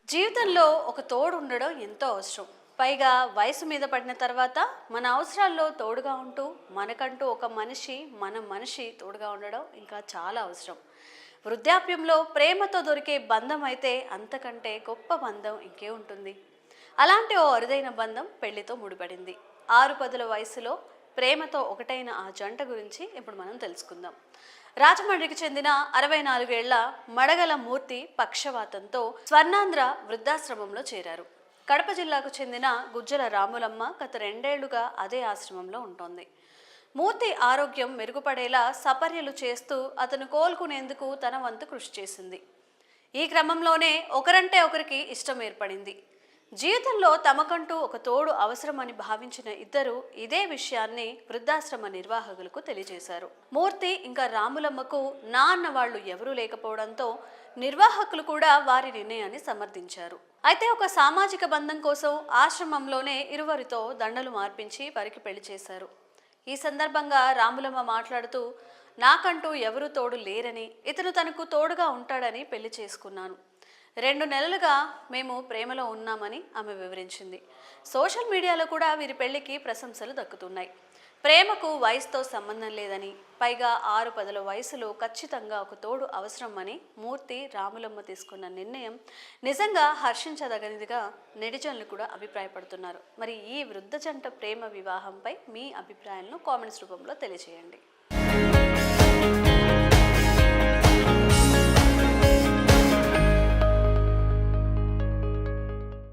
జీవితంలో ఒక తోడు ఉండడం ఎంతో అవసరం. పైగా వయసు మీద పడిన తర్వాత మన అవసరాల్లో తోడుగా ఉంటూ మనకంటూ ఒక మనిషి తోడుగా ఉండడం ఇంకా చాలా అవసరం. వృద్ధాప్యంలో ప్రేమతో దొరికే బంధం అయితే అంతకంటే గొప్ప బంధం ఇంకే ఉంటుంది. అలాంటి ఓ అరుదైన బంధం పెళ్లితో ముడిపడింది. 6 పదుల వయసులో ప్రేమతో ఒకటైన ఆ జంట గురించి ఇప్పుడు మనం తెలుసుకుందాం. రాజమండ్రికి చెందిన 64 ఏళ్ల మడగల మూర్తి పక్షవాతంతో స్వర్ణాంధ్ర వృద్ధాశ్రమంలో చేరారు. కడప జిల్లాకు చెందిన గుజ్జల రాములమ్మ గత 2 ఏళ్లుగా అదే ఆశ్రమంలో ఉంటోంది. మూర్తి ఆరోగ్యం మెరుగుపడేలా సపర్యలు చేస్తూ అతను కోలుకునేందుకు తన వంతు కృషి చేసింది. ఈ క్రమంలోనే ఒకరంటే ఒకరికి ఇష్టం ఏర్పడింది. జీవితంలో తమకంటూ ఒక తోడు అవసరమని భావించిన ఇద్దరు ఇదే విషయాన్ని వృద్ధాశ్రమ నిర్వాహకులకు తెలియజేశారు. మూర్తి ఇంకా రాములమ్మకు నా అన్న వాళ్ళు ఎవరూ లేకపోవడంతో నిర్వాహకులు కూడా వారి నిర్ణయాన్ని సమర్థించారు. అయితే ఒక సామాజిక బంధం కోసం ఆశ్రమంలోనే ఇరువరితో దండలు మార్పించి వారికి పెళ్లి చేశారు. ఈ సందర్భంగా రాములమ్మ మాట్లాడుతూ, నాకంటూ ఎవరూ తోడు లేరని, ఇతను తనకు తోడుగా ఉంటాడని పెళ్లి చేసుకున్నాను. 2 నెలలుగా మేము ప్రేమలో ఉన్నామని ఆమె వివరించింది. సోషల్ మీడియాలో కూడా వీరి పెళ్లికి ప్రశంసలు దక్కుతున్నాయి. ప్రేమకు వయసుతో సంబంధం లేదని, పైగా 6 పదుల వయసులో ఖచ్చితంగా ఒక తోడు అవసరం అని మూర్తి రాములమ్మ తీసుకున్న నిర్ణయం నిజంగా హర్షించదగినదిగా నెటిజన్లు కూడా అభిప్రాయపడుతున్నారు. మరి ఈ వృద్ధ జంట ప్రేమ వివాహంపై మీ అభిప్రాయాలను కామెంట్స్ రూపంలో తెలియజేయండి.